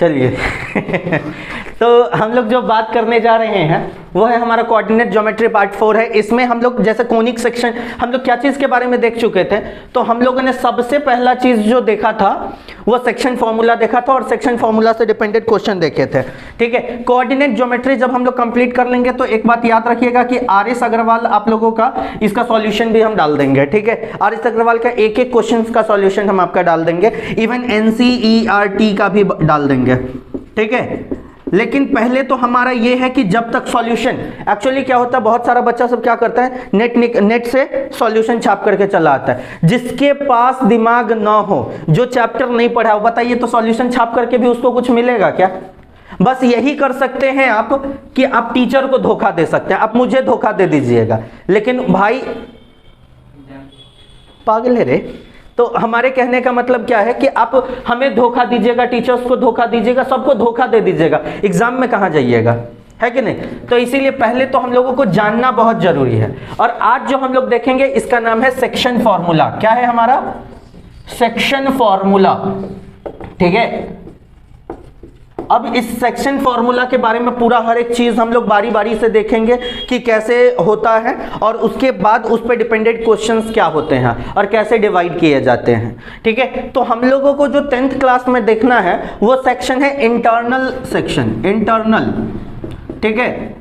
चलिए तो हम लोग जो बात करने जा रहे हैं वो है हमारा कोऑर्डिनेट ज्योमेट्री पार्ट 4 है। इसमें हम लोग जैसे कोनिक सेक्शन हम लोग क्या चीज़ के बारे में देख चुके थे, तो हम लोगों ने सबसे पहला चीज़ जो देखा था वो सेक्शन फॉर्मूला देखा था और सेक्शन फॉर्मूला से डिपेंडेंट क्वेश्चन देखे थे। ठीक है, कोऑर्डिनेट ज्योमेट्री जब हम लोग कंप्लीट कर लेंगे तो एक बात याद रखिएगा कि आर.एस. अग्रवाल आप लोगों का इसका सॉल्यूशन भी हम डाल देंगे। ठीक है, आर.एस. अग्रवाल का एक एक क्वेश्चन का सॉल्यूशन हम आपका डाल देंगे, इवन NCERT का भी डाल देंगे। ठीक है, लेकिन पहले तो हमारा ये है कि जब तक सॉल्यूशन, एक्चुअली क्या होता है बहुत सारा बच्चा सब क्या करता है नेट से सॉल्यूशन छाप करके चला आता है। जिसके पास दिमाग ना हो, जो चैप्टर नहीं पढ़ा हो, बताइए तो सॉल्यूशन छाप करके भी उसको कुछ मिलेगा क्या? बस यही कर सकते हैं आप कि आप टीचर को धोखा दे सकते हैं, आप मुझे धोखा दे दीजिएगा, लेकिन भाई पागल है रे। तो हमारे कहने का मतलब क्या है कि आप हमें धोखा दीजिएगा, टीचर्स को धोखा दीजिएगा, सबको धोखा दे दीजिएगा, एग्जाम में कहां जाइएगा, है कि नहीं? तो इसीलिए पहले तो हम लोगों को जानना बहुत जरूरी है। और आज जो हम लोग देखेंगे इसका नाम है सेक्शन फॉर्मूला। क्या है हमारा? Section formula. ठीक है, अब इस सेक्शन फॉर्मूला के बारे में पूरा हर एक चीज हम लोग बारी बारी से देखेंगे कि कैसे होता है और उसके बाद उस पर डिपेंडेंट क्वेश्चंस क्या होते हैं और कैसे डिवाइड किए जाते हैं। ठीक है, तो हम लोगों को जो 10th क्लास में देखना है वो सेक्शन है इंटरनल सेक्शन, इंटरनल। ठीक है,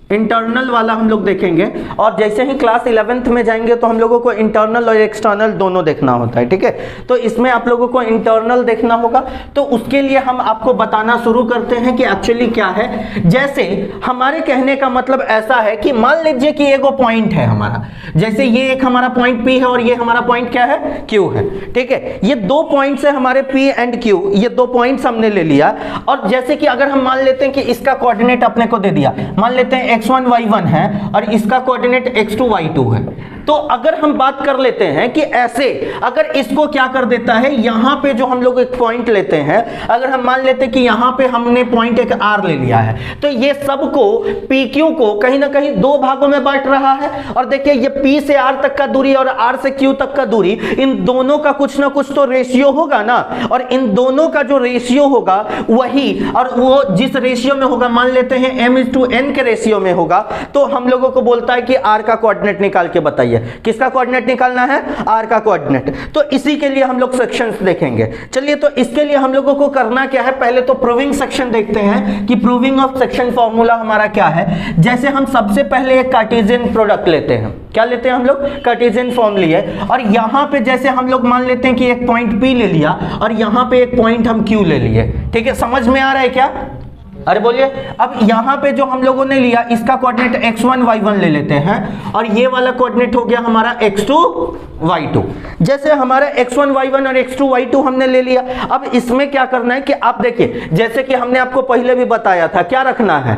इंटरनल वाला हम लोग देखेंगे और जैसे ही क्लास 11th में जाएंगे तो हम लोगों को इंटरनल और एक्सटर्नल दोनों देखना होता है। ठीक है, तो इसमें आप लोगों को इंटरनल देखना होगा, तो उसके लिए हम आपको बताना शुरू करते हैं कि एक्चुअली क्या है। जैसे हमारे कहने का मतलब ऐसा है कि मान लीजिए कि एगो पॉइंट है हमारा, जैसे ये एक हमारा पॉइंट P है और ये हमारा पॉइंट क्या है? Q है। ठीक है, ये दो पॉइंट्स है हमारे P एंड Q, ये दो पॉइंट्स हमने ले लिया। और जैसे कि अगर हम मान लेते हैं कि इसका कोऑर्डिनेट अपने को दे दिया, मान लेते हैं x1 y1 है और इसका कोऑर्डिनेट x2 y2 है, तो अगर हम बात कर लेते हैं कि ऐसे अगर इसको क्या कर देता है, यहां पे जो हम लोग एक पॉइंट लेते हैं, अगर हम मान लेते हैं कि यहां पे हमने पॉइंट एक R ले लिया है, तो ये सबको PQ को कहीं ना कहीं दो भागों में बांट रहा है। और देखिए ये P से R तक का दूरी और R से Q तक का दूरी, इन दोनों का कुछ ना कुछ तो रेशियो होगा ना, और इन दोनों का जो रेशियो होगा वही, और वो जिस रेशियो में होगा, मान लेते हैं m/n के रेशियो में होगा, तो हम लोगों को बोलता है कि R का कोऑर्डिनेट निकाल के बताइए। किसका कोऑर्डिनेट निकालना है? R का कोऑर्डिनेट। तो इसी के लिए हम लोग सेक्शंस देखेंगे। चलिए, तो इसके लिए हम लोगों को करना क्या है, पहले तो प्रूविंग सेक्शन देखते हैं कि प्रूविंग ऑफ सेक्शन फॉर्मूला हमारा क्या है। जैसे हम सबसे पहले एक कार्टेशियन प्रोडक्ट लेते हैं, क्या लेते हैं हम लोग? कार्टेशियन फॉर्म लिए, और यहां पे जैसे हम लोग मान लेते हैं कि एक पॉइंट P ले लिया और यहां पे एक पॉइंट हम Q ले लिए। ठीक है, समझ में आ रहा है क्या? अरे बोलिए। अब यहां पे जो हम लोगों ने लिया इसका कोऑर्डिनेट x1 y1 ले लेते हैं और ये वाला कोऑर्डिनेट हो गया हमारा x2 y2। जैसे हमारा x1 y1 और x2 y2 हमने ले लिया, अब इसमें क्या करना है कि आप देखिए, जैसे कि हमने आपको पहले भी बताया था, क्या रखना है?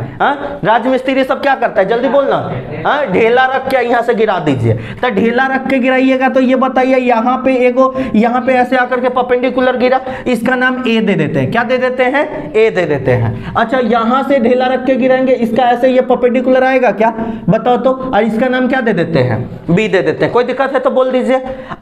राजमिस्त्री सब क्या करता है, जल्दी बोलना। ढेला रख के यहां से गिरा दीजिए। तो ढेला रख के गिराइएगा तो ये बताइए यहां पे एगो, यहां पे ऐसे आकर के परपेंडिकुलर गिरा, इसका नाम A दे देते हैं। क्या दे देते हैं? A दे देते हैं। अच्छा, यहां से ढेला रख के गिराएंगे, इसका ऐसे ये परपेंडिकुलर आएगा क्या, बताओ तो? और इसका नाम क्या दे देते हैं? B दे देते हैं। कोई दिक्कत है तो बोल दीजिए।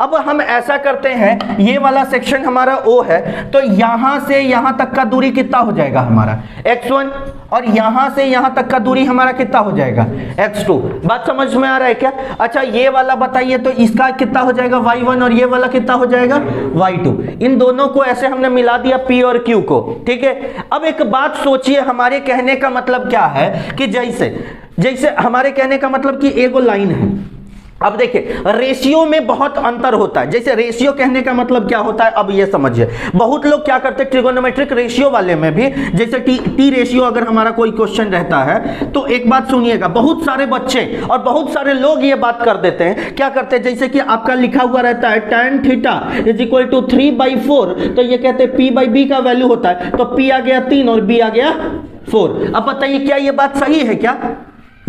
अब हम ऐसा करते हैं, ये वाला सेक्शन हमारा O है, तो यहां से यहां तक का दूरी कितना हो जाएगा हमारा? x1, और यहां से यहां तक का दूरी हमारा कितना हो जाएगा? x2। बात समझ में आ रहा है क्या? अच्छा, ये वाला बताइए तो इसका कितना हो जाएगा? y1, और ये वाला कितना हो जाएगा? y2। इन दोनों को ऐसे हमने मिला दिया P और Q को। ठीक है, अब एक बात सोचिए, हमारे कहने का मतलब क्या है कि जैसे हमारे कहने का मतलब कि एगो लाइन है। अब देखिए, रेशियो में बहुत अंतर होता है। जैसे रेशियो कहने का मतलब क्या होता है, अब ये समझिए। बहुत लोग क्या करते हैं ट्रिगोनोमेट्रिक रेशियो वाले में भी, जैसे टी रेशियो अगर हमारा कोई क्वेश्चन रहता है तो एक बात सुनिएगा, बहुत सारे बच्चे और बहुत सारे लोग ये बात कर देते हैं। क्या करते हैं, जैसे कि आपका लिखा हुआ रहता है tan θ = 3/4, तो ये कहते हैं P/B का वैल्यू होता है, तो P आ गया 3 और B आ गया 4। अब बताइए क्या ये बात सही है क्या?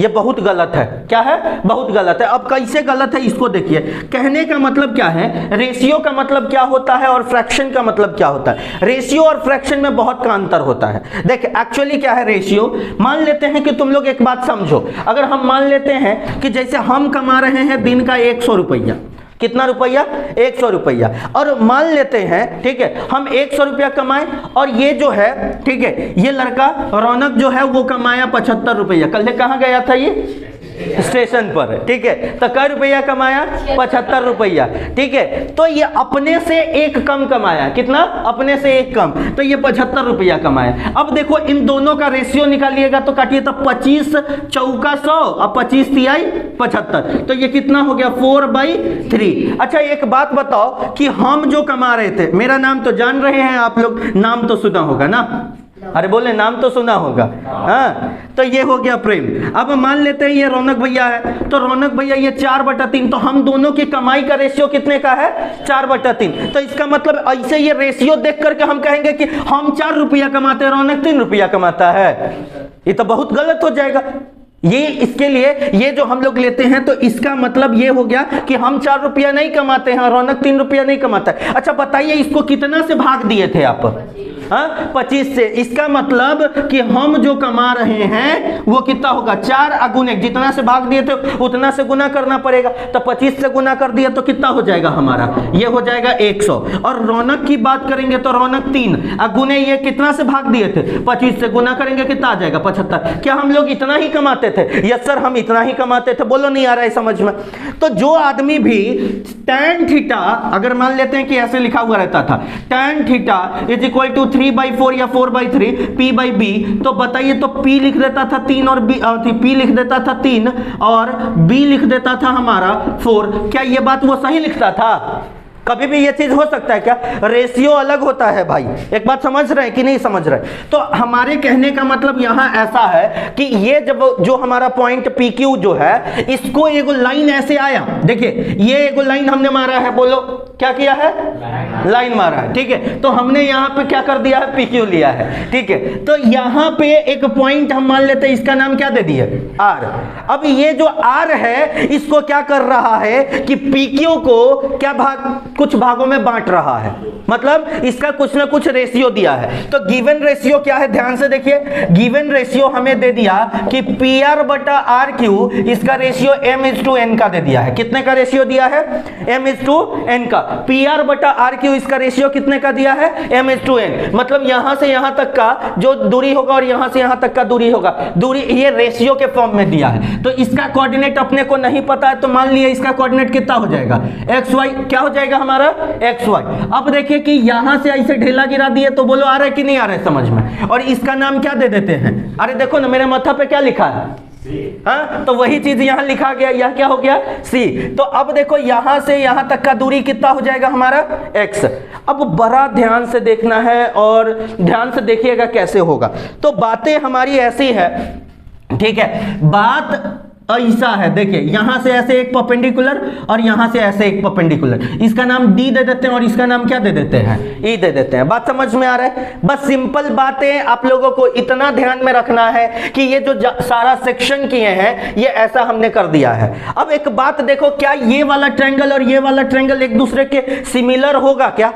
ये बहुत गलत है। क्या है? बहुत गलत है। अब कैसे गलत है इसको देखिए। कहने का मतलब क्या है, रेशियो का मतलब क्या होता है और फ्रैक्शन का मतलब क्या होता है। रेशियो और फ्रैक्शन में बहुत का अंतर होता है। देखिए एक्चुअली क्या है रेशियो, मान लेते हैं कि तुम लोग एक बात समझो, अगर हम मान लेते हैं कि जैसे हम कमा रहे हैं दिन का 100 रुपया, कितना रुपया? 100 रुपया। और मान लेते हैं, ठीक है, हम 100 रुपया कमाए और ये जो है, ठीक है, ये लड़का रौनक जो है वो कमाया 75 रुपया। कल कहाँ गया था ये? स्टेशन पर, ठीक है। तो कै रुपया कमाया? 75 रुपया, ठीक है। तो ये अपने से एक कम कमाया। कितना? अपने से एक कम, तो ये 75 रुपया कमाया। अब देखो इन दोनों का रेशियो निकालिएगा तो काटिए, तो 25 चौका 100 और 25 तिहाई 75, तो ये कितना हो गया? 4/3। अच्छा एक बात बताओ कि हम जो कमा रहे थे, मेरा नाम तो जान रहे हैं आप लोग, नाम तो सुना होगा ना? अरे बोले नाम तो सुना होगा। हाँ, तो ये हो गया प्रेम। अब मान लेते हैं ये रौनक भैया है, तो रौनक भैया ये 4/3, तो हम दोनों की कमाई का रेशियो कितने का है? 4/3। तो इसका मतलब ऐसे ये रेशियो देख करके हम कहेंगे कि हम 4 रुपया कमाते हैं, रौनक 3 रुपया कमाता है, ये तो बहुत गलत हो जाएगा। ये इसके लिए ये जो हम लोग लेते हैं, तो इसका मतलब ये हो गया कि हम 4 रुपया नहीं कमाते हैं, रौनक 3 रुपया नहीं कमाता है। अच्छा बताइए इसको कितना से भाग दिए थे आप? हाँ, 25 से। इसका मतलब कि हम जो कमा रहे हैं वो कितना होगा? 4 × 1, जितना से भाग दिए थे उतना से गुना करना पड़ेगा। तो 25 से गुना कर दिया तो कितना हो जाएगा हमारा? ये हो जाएगा 100। और रौनक की बात करेंगे तो रौनक 3 गुने ये कितना से भाग दिए थे? 25 से गुना करेंगे कितना आ जाएगा? 75। क्या हम लोग इतना ही कमाते थे? यस सर, हम इतना ही कमाते थे। बोलो नहीं आ रहा है समझ में? तो जो आदमी भी tan थीटा, अगर मान लेते हैं कि ऐसे लिखा हुआ रहता था tan थीटा = 3/4 या 4/3 P/B, तो बताइए, तो P लिख देता था 3 और P लिख देता था 3 और B लिख देता था हमारा 4। क्या ये बात वो सही लिखता था? कभी भी ये चीज हो सकता है क्या? रेशियो अलग होता है भाई, एक बात समझ रहे हैं कि नहीं समझ रहे? तो हमारे कहने का मतलब यहां ऐसा है कि ये जब जो हमारा पॉइंट PQ जो है, इसको एगो लाइन ऐसे आया, देखिए ये एगो लाइन हमने मारा है, बोलो क्या किया है? लाइन मारा है, ठीक है। तो हमने यहां पे क्या कर दिया है? PQ लिया है, ठीक है। तो यहां पे एक पॉइंट हम मान लेते हैं, इसका नाम क्या दे दिया? R। अब ये जो R है इसको क्या कर रहा है कि PQ को क्या कुछ भागों में बांट रहा है, मतलब इसका कुछ ना कुछ रेशियो दिया है। तो गिवन रेशियो क्या है? ध्यान से देखिए, गिवन रेशियो हमें दे दिया कि PR/RQ, इसका रेशियो M/N का दे दिया है। कितने का रेशियो दिया है? M/N का। PR/RQ इसका रेशियो कितने का दिया है? M/N। मतलब यहां से यहां तक का जो दूरी होगा और यहां से यहां तक का दूरी होगा, दूरी ये रेशियो के फॉर्म में दिया है। तो इसका कोऑर्डिनेट अपने को नहीं पता है, तो मान लिया इसका कोऑर्डिनेट कितना हो जाएगा? XY। क्या हो जाएगा हमारा? XY। अब देखिए कि यहां से ऐसे ढेला गिरा दिए, तो बोलो आ रहा है कि नहीं आ रहा है समझ में? और इसका नाम क्या दे देते हैं? अरे देखो ना मेरे माथा पे क्या लिखा है? हाँ, तो वही चीज यहां लिखा गया, यह क्या हो गया? C। तो अब देखो यहां से यहां तक का दूरी कितना हो जाएगा हमारा? X। अब बड़ा ध्यान से देखना है और ध्यान से देखिएगा कैसे होगा। तो बातें हमारी ऐसी है, ठीक है, बात ऐसा है, देखिए यहां से ऐसे एक परपेंडिकुलर और यहां से ऐसे एक परपेंडिकुलर, इसका नाम D दे देते हैं और इसका नाम क्या दे देते हैं? E दे देते हैं। बात समझ में आ रहा है? बस सिंपल बातें आप लोगों को इतना ध्यान में रखना है कि ये जो सारा सेक्शन किए हैं ये ऐसा हमने कर दिया है। अब एक बात देखो, क्या ये वाला ट्रायंगल और ये वाला ट्रायंगल एक दूसरे के सिमिलर होगा क्या?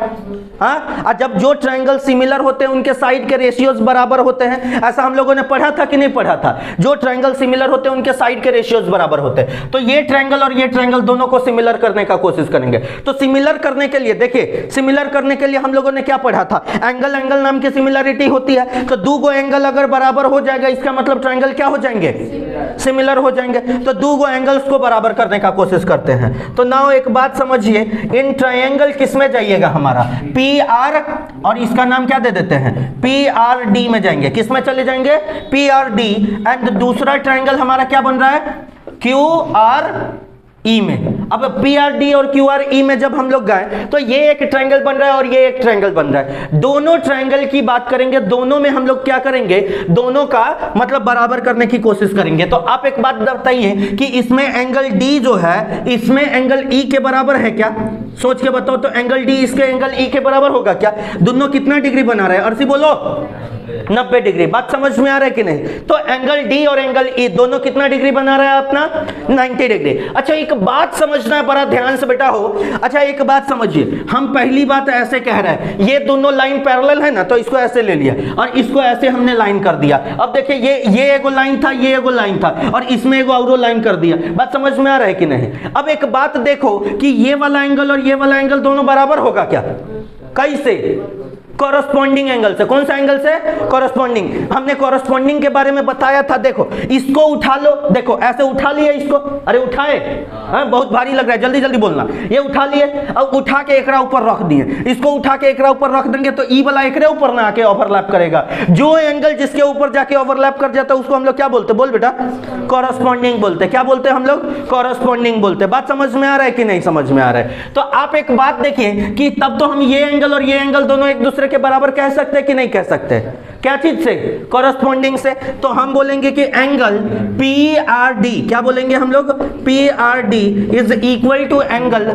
हाँ, जब जो ट्रायंगल सिमिलर होते हैं उनके साइड के रेशियोज बराबर होते हैं, ऐसा हम लोगों ने पढ़ा था कि नहीं पढ़ा था? जो ट्रायंगल सिमिलर होते हैं उनके साइड के रेशियोज बराबर होते हैं। तो ये ट्रायंगल और ये ट्रायंगल दोनों को सिमिलर करने का कोशिश करेंगे। तो सिमिलर करने के लिए देखिए, सिमिलर करने के लिए हम लोगों ने क्या पढ़ा था? एंगल एंगल नाम की सिमिलरिटी होती है। तो दो गो एंगल अगर बराबर हो जाएगा, इसका मतलब ट्रायंगल क्या हो जाएंगे? सिमिलर हो जाएंगे। तो दो गो एंगल्स को बराबर करने का कोशिश करते हैं। तो नाउ एक बात समझिए, इन ट्रायंगल किसमें जाइएगा हमारा? PR, और इसका नाम क्या दे देते हैं? PRD में जाएंगे। किसमें चले जाएंगे? PRD। एंड दूसरा ट्रायंगल हमारा क्या बन रहा है? QRE में। अब PRD और QRE में जब हम लोग गए तो ये एक ट्रायंगल बन रहा है और ये एक ट्रायंगल बन रहा है। दोनों ट्रायंगल की बात करेंगे, दोनों में हम लोग क्या करेंगे? दोनों का मतलब बराबर करने की कोशिश करेंगे। तो आप एक बात बताइए कि इसमें एंगल D जो है, इसमें एंगल E के बराबर है क्या? सोच के बताओ तो एंगल D इसके एंगल E के बराबर होगा क्या? दोनों कितना डिग्री बना रहे हैं? अर्सी बोलो 90 डिग्री। बात समझ में आ रहा है कि नहीं? तो एंगल D और एंगल E दोनों कितना डिग्री बना रहा है अपना? 90 डिग्री। अच्छा एक बात समझ समझना है बड़ा ध्यान से बेटा हो। अच्छा एक बात समझिए, हम पहली बात ऐसे कह रहे हैं, ये दोनों लाइन पैरेलल है ना, तो इसको ऐसे ले लिया और इसको ऐसे हमने लाइन कर दिया। अब देखिए ये एगो लाइन था, ये एगो लाइन था, और इसमें एगो औरो लाइन कर दिया। बात समझ में आ रहा है कि नहीं? अब एक बात देखो कि ये वाला एंगल और ये वाला एंगल दोनों बराबर होगा क्या? कैसे? कॉरस्पॉन्डिंग एंगल से। कौन सा एंगल से? कॉरस्पॉन्डिंग। हमने कॉरस्पॉन्डिंग के बारे में बताया था। देखो इसको उठा लो, देखो ऐसे उठा लिए इसको, अरे उठाए, बहुत भारी लग रहा है, जल्दी जल्दी बोलना। ये उठा लिए, अब उठा के एकरा ऊपर रख दिए, इसको उठा के एकरा ऊपर रख देंगे तो ई वाला एकरे ऊपर ना आके ओवरलैप करेगा। जो एंगल जिसके ऊपर जाके ओवरलैप कर जाता है उसको हम लोग क्या बोलते? बोल बेटा, कॉरस्पॉन्डिंग बोलते। क्या बोलते हैं हम लोग? कॉरस्पॉन्डिंग बोलते। बात समझ में आ रहा है कि नहीं समझ में आ रहा है? तो आप एक बात देखिए कि तब तो हम ये एंगल और ये एंगल दोनों एक दूसरे के बराबर कह सकते हैं कि नहीं कह सकते? क्या चीज से? कॉरस्पॉन्डिंग से। तो हम बोलेंगे कि एंगल PRD, क्या बोलेंगे हम लोग? PRD is equal to angle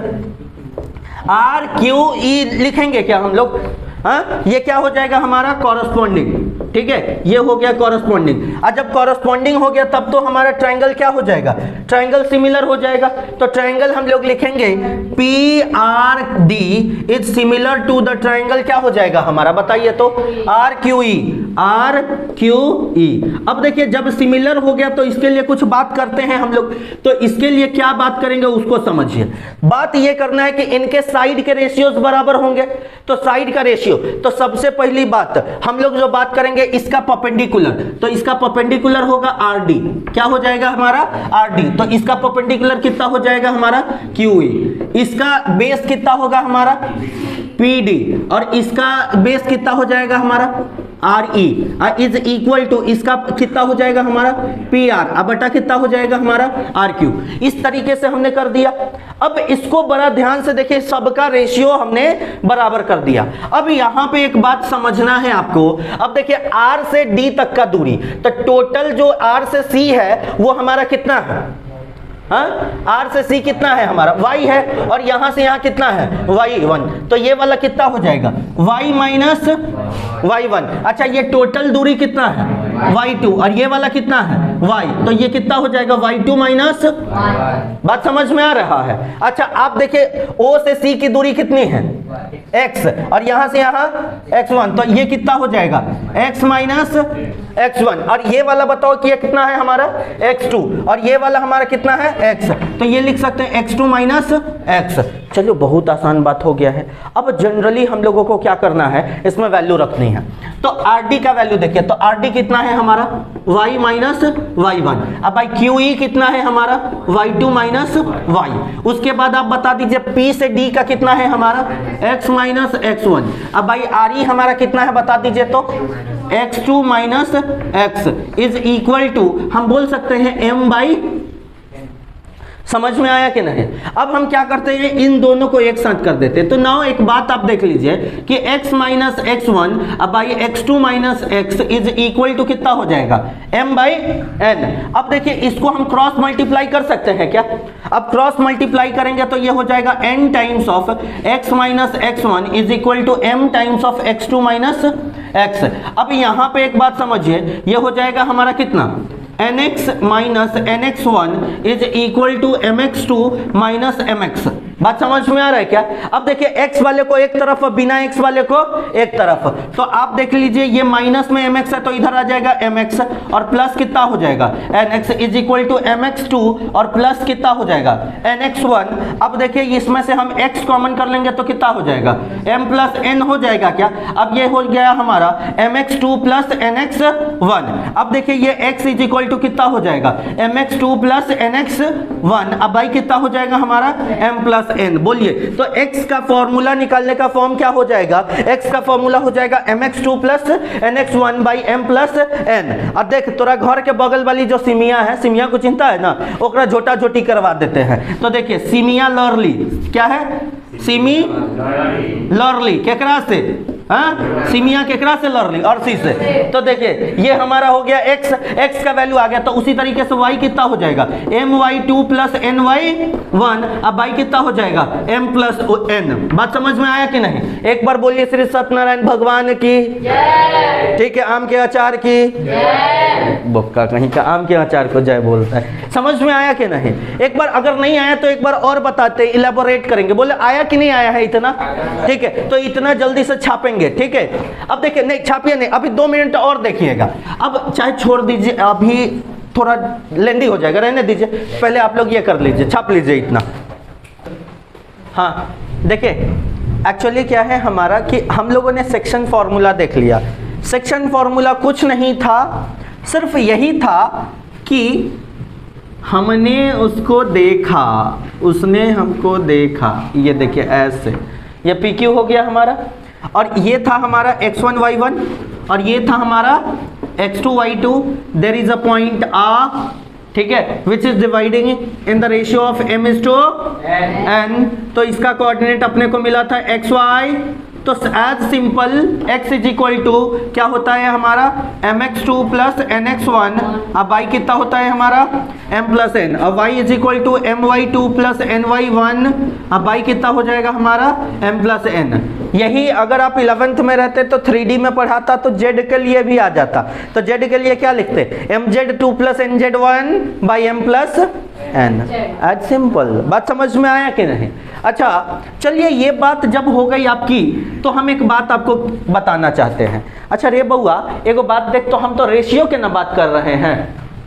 RQE लिखेंगे क्या हम लोग? हाँ, ये क्या हो जाएगा हमारा? कॉरस्पॉन्डिंग। ठीक है, ये हो गया कॉरस्पॉन्डिंग। और जब कॉरस्पॉन्डिंग हो गया तब तो हमारा ट्रायंगल क्या हो जाएगा? ट्रायंगल सिमिलर हो जाएगा। तो ट्रायंगल हम लोग लिखेंगे PRD is similar to the triangle, क्या हो जाएगा हमारा? बताइए तो, RQE। RQE। अब देखिए जब सिमिलर हो गया तो इसके लिए कुछ बात करते हैं हम लोग। तो इसके लिए क्या बात करेंगे उसको समझिए। बात ये करना है कि इनके साइड के रेशियोज बराबर होंगे। तो साइड का रेशियो, तो सबसे पहली बात हम लोग जो बात करेंगे इसका परपेंडिकुलर, तो इसका परपेंडिकुलर होगा RD। क्या हो जाएगा हमारा? RD। तो इसका परपेंडिकुलर कितना हो जाएगा हमारा? QE। इसका बेस कितना होगा हमारा? PD। और इसका बेस कितना हो जाएगा हमारा? RE। इज इक्वल टू इसका कितना हो जाएगा हमारा? PR। अब बटा कितना हो जाएगा हमारा? RQ। इस तरीके से हमने कर दिया। अब इसको बड़ा ध्यान से देखिए, सबका रेशियो हमने बराबर कर दिया। अब यहां पे एक बात समझना है आपको। अब देखिए R से D तक का दूरी, तो टोटल जो R से C है वो हमारा कितना है? हाँ, R से C कितना है हमारा? Y है। और यहां से यहां कितना है? Y1। तो ये वाला कितना हो जाएगा? Y minus Y1। अच्छा ये टोटल दूरी कितना है? Y2। और ये वाला कितना है? Y। तो ये कितना हो जाएगा? Y2 minus. बात समझ में आ रहा है? अच्छा आप देखिए O से C की दूरी कितनी है? X। और यहां से यहां X1। तो ये कितना हो जाएगा? X minus X1। और ये वाला बताओ कि ये कितना है हमारा? X2। और ये वाला हमारा कितना है? X। तो ये लिख सकते हैं X2 माइनस X। चलो बहुत आसान बात हो गया है। अब जनरली हम लोगों को क्या करना है, इसमें वैल्यू रखनी है। तो RD का वैल्यू देखिए, तो RD कितना है हमारा? Y minus Y1। अब भाई QE कितना है हमारा? Y2 minus Y। उसके बाद आप बता दीजिए P से D का कितना है हमारा? X minus X1। अब भाई RE हमारा कितना है बता दीजिए तो? X2 minus X is equal to हम बोल सकते हैं M बाई। समझ में आया कि नहीं? अब हम क्या करते हैं, इन दोनों को एक साथ कर देते हैं। तो नाउ एक बात आप देख लीजिए कि x माइनस x1 अब by x2 minus x is equal to कितना हो जाएगा? m by n। अब देखिए इसको हम क्रॉस मल्टीप्लाई कर सकते हैं क्या? अब क्रॉस मल्टीप्लाई करेंगे तो ये हो जाएगा n times of x minus x1 is equal to m times of x2 minus x। अब यहां पे एक बात समझिए, ये हो जाएगा हमारा कितना? nx minus nx1 is equal to mx2 minus mx। बात समझ में आ रहा है क्या? अब देखिए x वाले को एक तरफ और बिना x वाले को एक तरफ। तो आप देख लीजिए ये माइनस में mx है तो इधर आ जाएगा mx और प्लस कितना हो जाएगा? nx is equal to mx2 और प्लस कितना हो जाएगा? nx1। अब देखिए इसमें से हम x कॉमन कर लेंगे तो कितना हो जाएगा? m प्लस n हो जाएगा क्या? अब ये हो गया हमारा mx2 प्लस nx1। अब देखिए ये x इज इक्वल टू कितना हो जाएगा? mx2 plus nx1। अब भाई कितना हो जाएगा हमारा? m plus n। बोलिए तो x का फॉर्मूला निकालने का फॉर्म क्या हो जाएगा? x का फॉर्मूला हो जाएगा mx2 plus nx1 by m plus n। अब देख तोरा घर के बगल वाली जो सिमिया है, सिमिया को चिंता है ना, ओकरा झोटा झोटी करवा देते हैं। तो देखिए सिमिया लॉर्ली क्या है? सिमी लॉर्ली केकरा से? हाँ, सिमिया केकरा से? लॉर्ली और सी से। तो देखिए ये हमारा हो गया x का वैल्यू आ गया। तो उसी तरीके से y कितना हो जाएगा? my2 plus ny1। अब y कितना हो जाएगा? m plus n। बात समझ में आया कि नहीं? एक बार बोलिए श्री सत्यनारायण भगवान की। ठीक है, आम के अचार की। बोका कहीं का, आम के अचार को जय बोलता है। समझ में आया कि नहीं? एक बार अगर नहीं आया तो एक बार और बताते, इलेबोरेट करेंगे। बोले आया कि नहीं आया है इतना? ठीक है, तो इतना जल्दी से छापेंगे। ठीक है, अब देखिए, नहीं छापिए नहीं, अभी 2 मिनट और देखिएगा। अब चाहे छोड़ दीजिए, अभी थोड़ा लेंदी हो जाएगा, रहने दीजिए। पहले आप लोग ये कर लीजिए, छाप लीजिए इतना। हाँ देखिए, एक्चुअली क्या है हमारा कि हम लोगों ने सेक्शन फॉर्मूला देख लिया। सेक्शन फॉर्मूला कुछ नहीं था, सिर्फ यही था कि हमने उसको देखा, उसने हमको देखा। ये देखिए ऐसे, ये पी क्यू हो गया हमारा, और ये था हमारा x1 y1, और ये था हमारा x2 y2। There is a point आ, ठीक है, which is dividing in the ratio of m:n। तो इसका कोऑर्डिनेट अपने को मिला था xy। तो as simple x is equal to क्या होता है हमारा mx2 प्लस nx1। अब y कितना होता है हमारा m प्लस n। अब y is equal to my2 plus ny1। अब y कितना हो जाएगा हमारा m प्लस n। यही अगर आप 11th में रहते तो 3D में पढ़ाता तो z के लिए भी आ जाता। तो z के लिए क्या लिखते, mz2 plus nz1 by m plus n। As simple. बात समझ में आया कि नहीं? अच्छा चलिए, ये बात जब हो गई आपकी तो हम एक बात आपको बताना चाहते हैं। अच्छा रे बउआ, एगो बात देख, तो हम तो रेशियो के ना बात कर रहे हैं।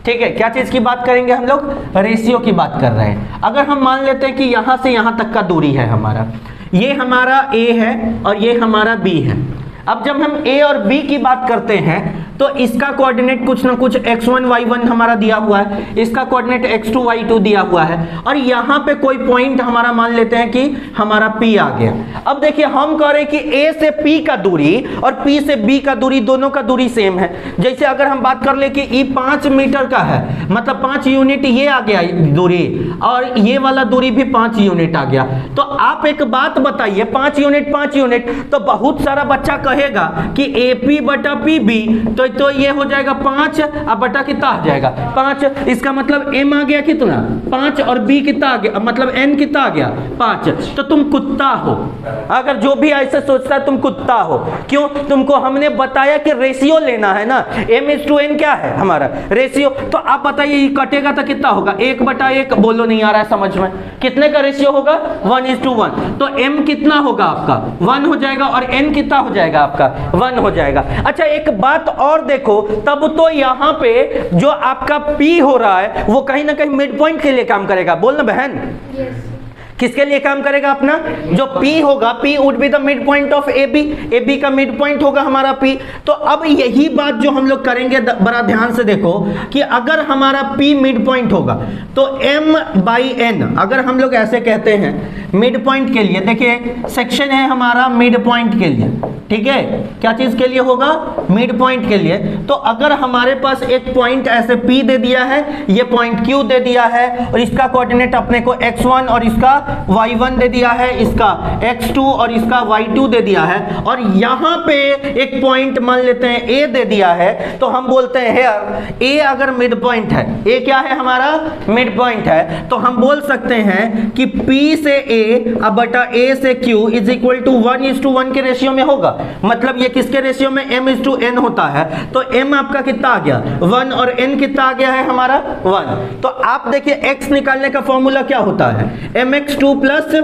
ठीक है, क्या चीज की बात करेंगे हम लोग? रेशियो की बात कर रहे हैं। अगर हम मान लेते हैं कि यहां से यहां तक का दूरी है हमारा, ये हमारा a है और ये हमारा b है। अब जब हम a और b की बात करते हैं तो इसका कोऑर्डिनेट कुछ ना कुछ x1 y1 हमारा दिया हुआ है, इसका कोऑर्डिनेट x2 y2 दिया हुआ है, और यहाँ पे कोई पॉइंट हमारा मान लेते हैं कि हमारा p आ गया। अब देखिए, हम कह रहे हैं कि a से p का दूरी और p से b का दूरी, दोनों का दूरी सेम है। जैसे अगर हम बात कर ले कि e 5 मीटर का है, मतलब 5 यूनिट ये आ गया दूरी, और ये वाला दूरी भी 5 यूनिट आ गया। तो आप एक बात बताइए, 5 यूनिट 5 यूनिट, तो बहुत सारा बच्चा कहेगा कि AP बटा PB, तो ये हो जाएगा 5, अब बटा कितना आ जाएगा 5। इसका मतलब m आ गया कितना 5, और b कितना आ गया, मतलब n कितना आ गया 5। तो तुम कुत्ता हो, अगर जो भी ऐसे सोचता है तुम कुत्ता हो। क्यों? तुमको हमने बताया कि रेशियो लेना है ना, m:n क्या है हमारा रेशियो। तो आप बताइए ये कटेगा तो कितना होगा, 1/1। बोलो नहीं आ रहा है समझ में, कितने का रेशियो होगा 1:1। तो m कितना होगा आपका 1 हो जाएगा, और n कितना हो जाएगा आपका 1 हो जाएगा। अच्छा एक बात और देखो, तब तो यहाँ पे जो आपका P हो रहा है वो कहीं ना कहीं मिड पॉइंट के लिए काम करेगा। बोलना बहन, किसके लिए काम करेगा अपना? जो P होगा, P would be the mid point of AB, AB का मिड पॉइंट होगा हमारा P। तो अब यही बात जो हम लोग करेंगे, बड़ा ध्यान से देखो कि अगर हमारा P मिड पॉइंट होगा तो m/n, अगर हम लोग ऐसे कहते हैं मिड पॉइंट के लिए, देखिए सेक्शन है हमारा मिड पॉइंट के लिए, ठीक है, क्या चीज के लिए होगा मिड पॉइंट के लिए। तो अगर हमारे पास एक पॉइंट ऐसे P दे दिया है, ये पॉइंट Q दे दिया है, और इसका कोऑर्डिनेट अपने को x1 और इसका y1 दे दिया है, इसका x2 और इसका y2 दे दिया है, और यहाँ पे एक पॉइंट मान लेते हैं A दे दिया है, तो हम बोलते हैं हेयर A अगर मिड पॉइंट है, A क्या है हमारा मिड पॉइंट है, तो हम बोल सकते हैं कि P से A अब बटा A से Q इज इक्वल टू 1:1 के रेशियो में होगा। मतलब ये किसके रेशियो में, m:n होता है। तो m आपका कितना आ गया 1, और n कितना आ गया है हमारा 1। तो आप देखिए x निकालने का फॉर्मूला क्या होता है, mx2 प्लस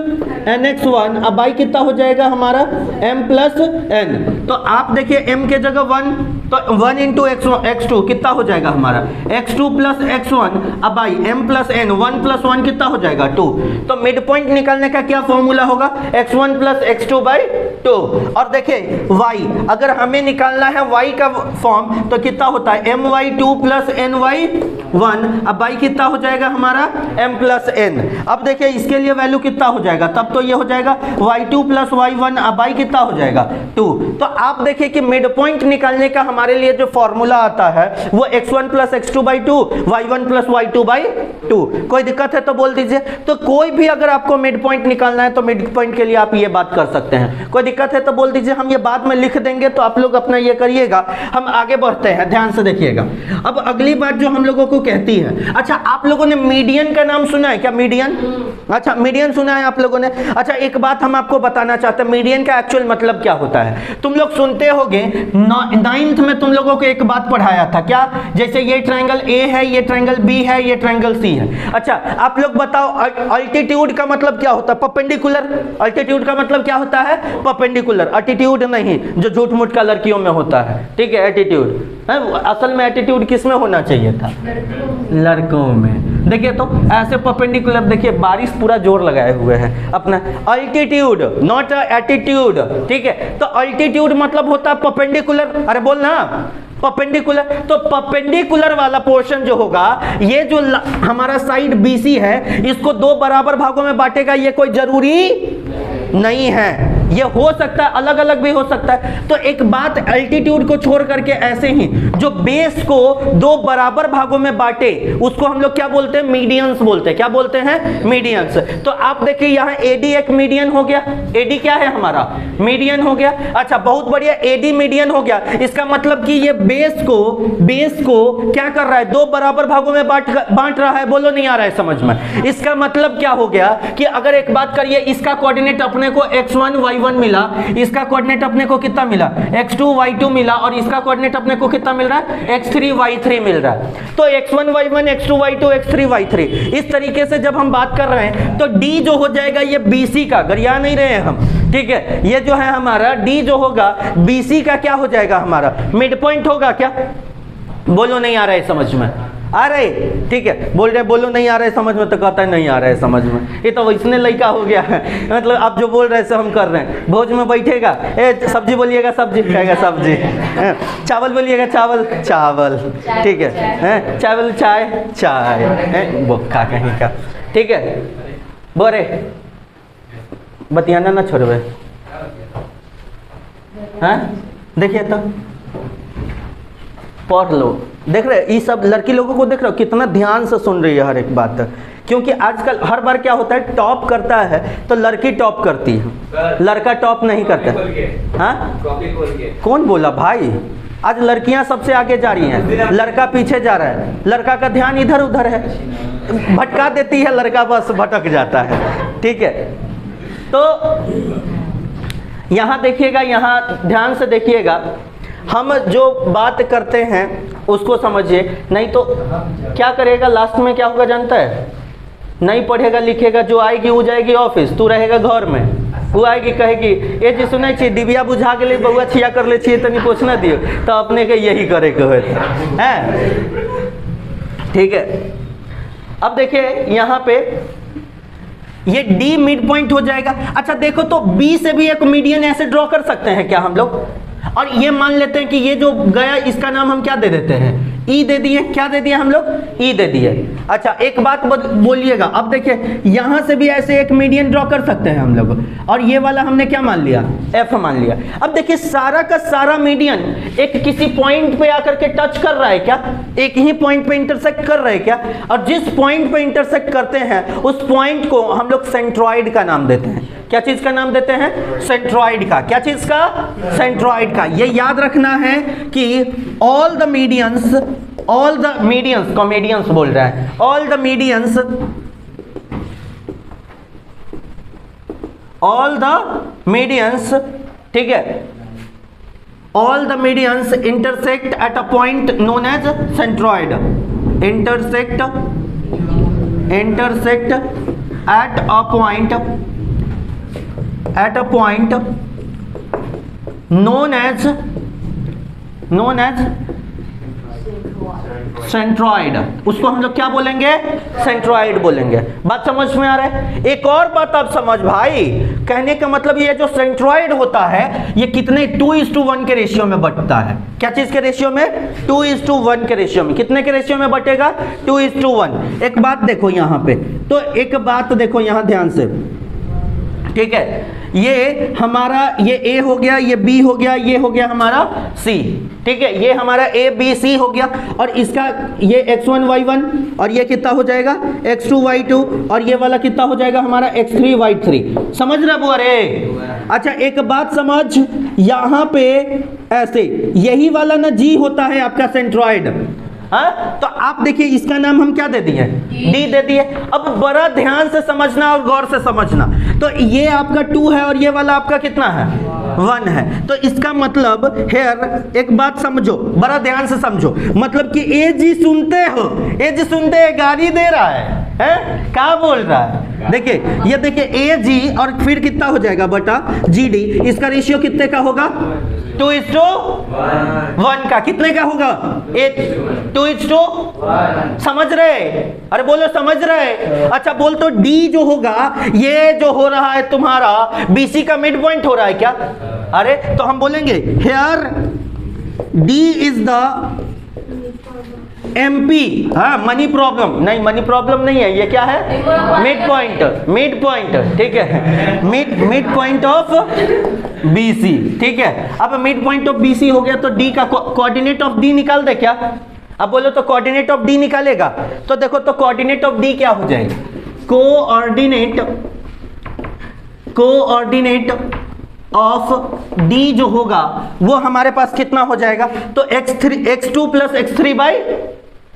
nx1। अब y कितना हो जाएगा हमारा m प्लस n। तो आप देखिए m के जगह 1, तो 1 इंटू x2 कितना हो जाएगा हमारा x2 प्लस x1। अब y m plus n, 1 plus 1 कितना हो जाएगा 2। तो मिड पॉइंट निकालने का क्या फॉर्मूला होगा, x1 प्लस x2 बाई 2। और देखिए y, अगर हमें निकालना है y का फॉर्म तो कितना होता है my2 प्लस ny1। अब y कितना हो जाएगा हमारा m प्लस n। अब देखिए इसके लिए वैल्यू कितना हो जाएगा, तब तो ये हो जाएगा y2 प्लस y1। अब y कितना हो जाएगा 2। तो आप देखिए कि मिड पॉइंट निकालने का हमारे लिए जो फॉर्मूला आता है वो x1 plus x2 by 2, y1 plus y2 by 2। कोई दिक्कत है तो बोल दीजिए। तो कोई भी अगर आपको मिड पॉइंट निकालना है तो मिड पॉइंट के लिए आप ये बात कर सकते हैं। कोई दिक्कत है तो बोल दीजिए, हम ये बाद में लिख देंगे, तो आप लोग अपना ये करिएगा। हम आगे बढ़ते हैं, ध्यान से देखिएगा। अब अगली बात जो हम लोगों को कहती है, अच्छा आप लोगों ने मीडियन का नाम सुना है क्या, मीडियन? अच्छा मीडियन सुना है आप लोगों ने? अच्छा एक बात हम आपको बताना चाहते हैं, मीडियन का एक्चुअल मतलब क्या होता है। तुम लोग सुनते होगे 9th में तुम लोगों को एक बात पढ़ाया था, क्या? जैसे ये ट्रायंगल ए है, ये ट्रायंगल बी है, ये ट्रायंगल सी है। अच्छा आप लोग बताओ अल्टीट्यूड का मतलब क्या होता है? परपेंडिकुलर। अल्टीट्यूड का मतलब क्या होता है? परपेंडिकुलर। एटीट्यूड नहीं, जो झूठ मूठ का लड़कियों में होता है, ठीक है, एटीट्यूड। असल में एटीट्यूड किस में होना चाहिए था? लड़कों में। देखिए तो ऐसे परपेंडिकुलर, देखिए बारिश पूरा जोर लगाए हुए हैं अपना। अल्टीट्यूड नॉट एटीट्यूड, ठीक है। तो अल्टीट्यूड मतलब होता है परपेंडिकुलर। अरे बोल ना, परपेंडिकुलर। तो परपेंडिकुलर वाला पोर्शन जो होगा, ये जो हमारा साइड बीसी है, इसको दो बराबर भागों में बांटेगा, ये कोई जरूरी नहीं है। ये हो सकता है अलग अलग भी हो सकता है। तो एक बात, अल्टीट्यूड को छोड़ करके ऐसे ही जो बेस को दो बराबर भागों में बांटे, उसको हम लोग क्या बोलते हैं? मीडियंस बोलते हैं। क्या बोलते हैं? मीडियंस। तो आप देखिए यहाँ एडी एक मीडियन हो गया। एडी क्या है हमारा? मीडियन हो गया। अच्छा बहुत बढ़िया, एडी मीडियन हो गया। इसका मतलब कि ये बेस को क्या कर रहा है? दो बराबर भागों में बांट रहा है। बोलो नहीं आ रहा है समझ में? इसका मतलब क्या हो गया कि अगर एक बात करिए, इसका कोऑर्डिनेट अपने को x1 y1 मिला, इसका कोऑर्डिनेट अपने को कितना मिला? x2 y2 मिला, और इसका कोऑर्डिनेट अपने को कितना मिल रहा है? x3 y3 मिल रहा है। तो x1 y1 x2 y2 x3 y3, इस तरीके से जब हम बात कर रहे हैं तो d जो हो जाएगा ये BC का, गरिया नहीं रहे हैं हम, ठीक है। ये जो है हमारा d जो होगा BC का क्या हो जाएगा? हमारा मिड पॉइंट होगा। क्या? बोलो नहीं आ रहा है समझ में? आ रहे, ठीक है। बोल रहे बोलो नहीं आ रहा है समझ में, तो कहता है नहीं आ रहा है समझ में। ये तो वैसने लड़का हो गया है, मतलब आप जो बोल रहे हैं हम कर रहे हैं। भोज में बैठेगा, ए सब्जी बोलिएगा सब्जी, कहेगा सब्जी। चावल बोलिएगा चावल, चावल, ठीक है। चावल चाय, चाय, बोखा कहीं का, ठीक है। बोरे बतियाना ना छोड़वे। हाँ देखिए तो पढ़ लो। देख रहे ये सब लड़की लोगों को, देख रहे हो कितना ध्यान से सुन रही है हर एक बात। क्योंकि आजकल हर बार क्या होता है, टॉप करता है तो लड़की टॉप करती है, लड़का टॉप नहीं करता। हाँ कौन बोला भाई? आज लड़कियां सबसे आगे जा रही हैं, लड़का पीछे जा रहा है। लड़का का ध्यान इधर उधर है, भटका देती है, लड़का बस भटक जाता है, ठीक है। तो यहाँ देखिएगा, यहाँ ध्यान से देखिएगा, हम जो बात करते हैं उसको समझिए, नहीं तो क्या करेगा लास्ट में? क्या होगा जानता है? नहीं पढ़ेगा लिखेगा, जो आएगी वो जाएगी ऑफिस, तू रहेगा घर में। वो आएगी कहेगी ये जी सुनै छी डिबिया बुझा गेलै, बउआ छिया कर ले छिए, तनी पोछना दियो। तो अपने के यही करे के होता है, ठीक है। अब देखिए यहाँ पे ये D मिड पॉइंट हो जाएगा। अच्छा देखो तो B से भी एक मीडियन ऐसे ड्रॉ कर सकते हैं क्या हम लोग? और ये मान लेते हैं कि ये जो गया इसका नाम हम क्या दे देते हैं? E दे दिए। क्या दे दिए हम लोग? E दे दिए। अच्छा एक बात बोलिएगा, अब देखिए यहां से भी ऐसे एक मीडियन ड्रॉ कर सकते हैं हम लोग, और ये वाला हमने क्या मान लिया? F मान लिया। अब देखिए सारा का सारा मीडियन एक किसी पॉइंट पे आकर के टच कर रहा है क्या? एक ही पॉइंट पे इंटरसेक्ट कर रहा है क्या? और जिस पॉइंट पे इंटरसेक्ट करते हैं उस पॉइंट को हम लोग सेंट्रॉइड का नाम देते हैं। क्या चीज का नाम देते हैं? सेंट्रॉइड का। क्या चीज का? सेंट्रॉइड का। ये याद रखना है कि ऑल द मीडियंस कॉमेडियंस बोल रहा है, ऑल द मीडियंस ठीक है, all the medians intersect at a point known as centroid. Intersect at a point known as centroid. उसको हम लोग क्या बोलेंगे? सेंट्रॉइड बोलेंगे। बात समझ में आ रहा है? एक और बात आप समझ भाई, कहने का मतलब ये जो सेंट्रॉइड होता है ये कितने 2:1 के रेशियो में बंटता है। क्या चीज के रेशियो में? 2:1 के रेशियो में। कितने के रेशियो में बंटेगा? 2:1। एक बात देखो यहाँ पे, तो एक बात देखो यहाँ ध्यान से, ठीक है। ये हमारा ये A हो गया, ये B हो गया, ये हो गया हमारा C, ठीक है। ये हमारा A B C हो गया, और इसका ये x1 y1, और ये कितना हो जाएगा? x2 y2, और ये वाला कितना हो जाएगा हमारा? x3 y3। समझ रहे हो? अरे अच्छा एक बात समझ, यहाँ पे ऐसे यही वाला ना G होता है आपका सेंट्रॉइड, हाँ, तो आप देखिए इसका नाम हम क्या दे दिए, डी दे दिए। अब बड़ा ध्यान से समझना और गौर से समझना, तो ये आपका 2 है और ये वाला आपका कितना है, 1 है। तो इसका मतलब हेयर एक बात समझो, बड़ा ध्यान से समझो, मतलब कि ए जी सुनते हो, ए जी सुनते हैं, गाली दे रहा है? क्या बोल रहा है? देखिए ये देखिए ए जी और फिर कितना हो जाएगा बटा जी डी, इसका रेशियो कितने का होगा, 2:1 का। कितने का होगा, 2:1। समझ रहे? अरे बोलो समझ रहे? अच्छा बोल, तो डी जो होगा, ये जो हो रहा है तुम्हारा बीसी का मिड पॉइंट हो रहा है क्या? अरे तो हम बोलेंगे here D is the MP, हाँ मनी प्रॉब्लम नहीं, मनी प्रॉब्लम नहीं है, ये क्या है, मिड पॉइंट, मिड पॉइंट, ठीक है, मिड पॉइंट ऑफ बीसी, ठीक है। अब मिड पॉइंट ऑफ बीसी हो गया, तो डी का कोऑर्डिनेट ऑफ डी निकाल दे क्या? अब बोलो तो कोऑर्डिनेट ऑफ डी निकालेगा, तो देखो तो कोऑर्डिनेट ऑफ डी क्या हो जाएगा, कोऑर्डिनेट ऑफ डी जो होगा वो हमारे पास कितना हो जाएगा, तो x2 प्लस x3 बाई,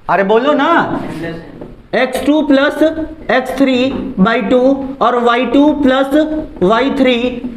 अरे बोलो ना, x2 प्लस x3 बाई 2 और y2 प्लस y3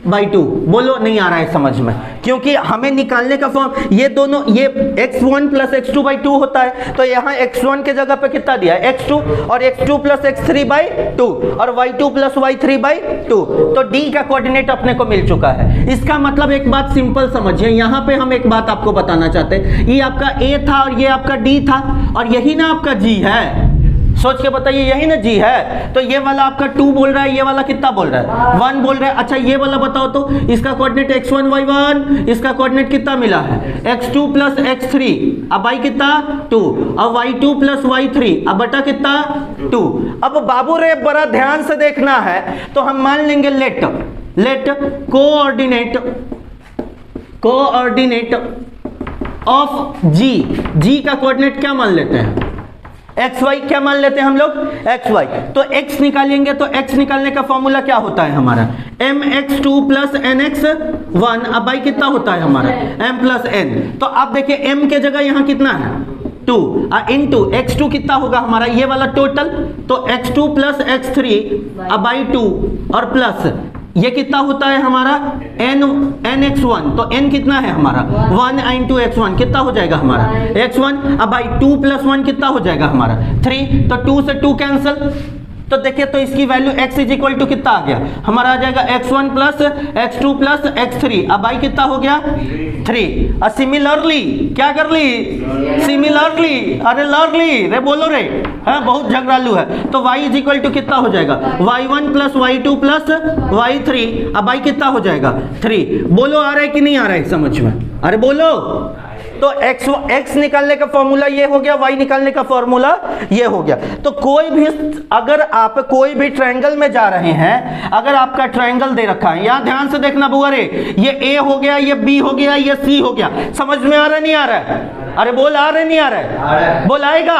बाई 2। बोलो नहीं आ रहा है समझ में, क्योंकि हमें निकालने का फॉर्म ये दोनों, ये x1 प्लस x2 बाई 2 होता है, तो यहाँ x1 के जगह पे कितना दिया है, x2, और x2 प्लस x3 बाई 2 और y2 प्लस y3 बाई 2, तो d का कोऑर्डिनेट अपने को मिल चुका है। इसका मतलब एक बात सिंपल समझिए, यहाँ पे हम एक बात आपको बताना चाहते हैं, ये आपका a था और ये आपका d था, और यही ना आपका g है, सोच के बताइए, यही ना जी है। तो ये वाला आपका 2 बोल रहा है, ये वाला कितना बोल रहा है, 1 बोल रहा है। अच्छा ये वाला बताओ तो, इसका कोऑर्डिनेट x1 y1, इसका कोऑर्डिनेट कितना मिला है, x2 प्लस x3, अब y कितना 2, अब y2 प्लस y3, अब बटा कितना 2। अब बाबू रे बड़ा ध्यान से देखना है, तो हम मान लेंगे लेट कोऑर्डिनेट ऑफ जी का कोऑर्डिनेट क्या मान लेते हैं, xy क्या मान लेते हैं हम लोग, xy। तो x निकालेंगे, तो x निकालने का फॉर्मूला क्या होता है हमारा, mx2 प्लस nx1, अब y कितना होता है हमारा, m प्लस n। तो आप देखिए m के जगह यहाँ कितना है 2, इंटू x2 कितना होगा हमारा, ये वाला टोटल, तो x2 प्लस x3 अब बाई 2 और प्लस ये कितना होता है हमारा nx1, तो n कितना है हमारा 1 इंटू x1 कितना हो जाएगा हमारा x1, अब बाई 2 प्लस 1 कितना हो जाएगा हमारा 3, तो 2 से 2 कैंसिल, तो देखिए तो इसकी value x is equal to कितना आ गया हमारा, आ जाएगा x1 plus x2 plus x3, अब y कितना हो गया 3। और सिमिलरली क्या कर ली, सिमिलरली, अरे लर्ली रे बोलो रे, हाँ बहुत झगड़ालू है। तो y इज इक्वल टू कितना हो जाएगा y1 plus y2 plus y3, अब y कितना हो जाएगा 3। बोलो आ रहा है कि नहीं आ रहा है समझ में, अरे बोलो। तो x निकालने का फॉर्मूला ये हो गया, y निकालने का फॉर्मूला ये हो गया। तो कोई भी, अगर आप कोई भी ट्रायंगल में जा रहे हैं, अगर आपका ट्रायंगल दे रखा है, यहां ध्यान से देखना बुआ रे, ये a हो गया, ये b हो गया, ये c हो गया, समझ में आ रहा नहीं आ रहा है, अरे बोल आ रहा नहीं आ रहा है, बोल आएगा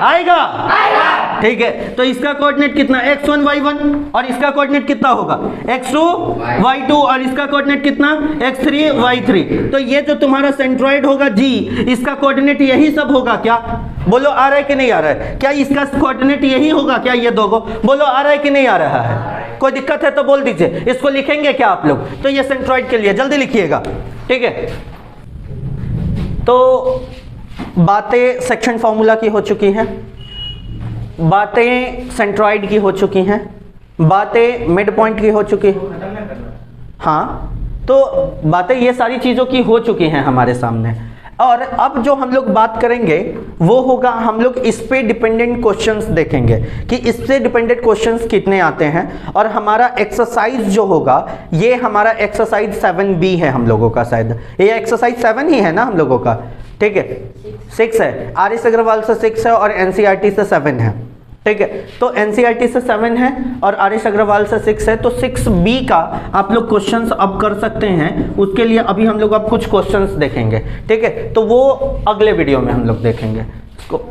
आएगा, ठीक है। तो इसका कोऑर्डिनेट कितना x1 y1 और इसका कोऑर्डिनेट कितना होगा x2 y2 और इसका कोऑर्डिनेट कितना x3 y3। तो ये जो तुम्हारा सेंट्रॉइड होगा जी, इसका कोऑर्डिनेट यही सब होगा क्या, बोलो आ रहा है कि नहीं आ रहा है, क्या इसका कोऑर्डिनेट यही होगा क्या, ये दोगो, बोलो आ रहा है कि नहीं आ रहा है। कोई दिक्कत है तो बोल दीजिए, इसको लिखेंगे क्या आप लोग, तो ये सेंट्रॉइड के लिए जल्दी लिखिएगा, ठीक है। तो बातें सेक्शन फॉर्मूला की हो चुकी हैं, बातें सेंट्रॉइड की हो चुकी हैं, बातें मिड पॉइंट की हो चुकी हैं, हाँ तो बातें ये सारी चीज़ों की हो चुकी हैं हमारे सामने। और अब जो हम लोग बात करेंगे वो होगा, हम लोग इस पे डिपेंडेंट क्वेश्चंस देखेंगे कि इससे डिपेंडेंट क्वेश्चंस कितने आते हैं। और हमारा एक्सरसाइज जो होगा ये हमारा एक्सरसाइज 7B है हम लोगों का, शायद ये एक्सरसाइज 7 ही है ना हम लोगों का, ठीक है 6 है, आर.एस. अग्रवाल से 6 है और एनसीईआरटी से 7 है, ठीक है। तो एनसीईआरटी से 7 है और आर.एस. अग्रवाल से 6 है, तो 6B का आप लोग क्वेश्चंस अब कर सकते हैं। उसके लिए अभी हम लोग अब कुछ क्वेश्चंस देखेंगे, ठीक है, तो वो अगले वीडियो में हम लोग देखेंगे इसको।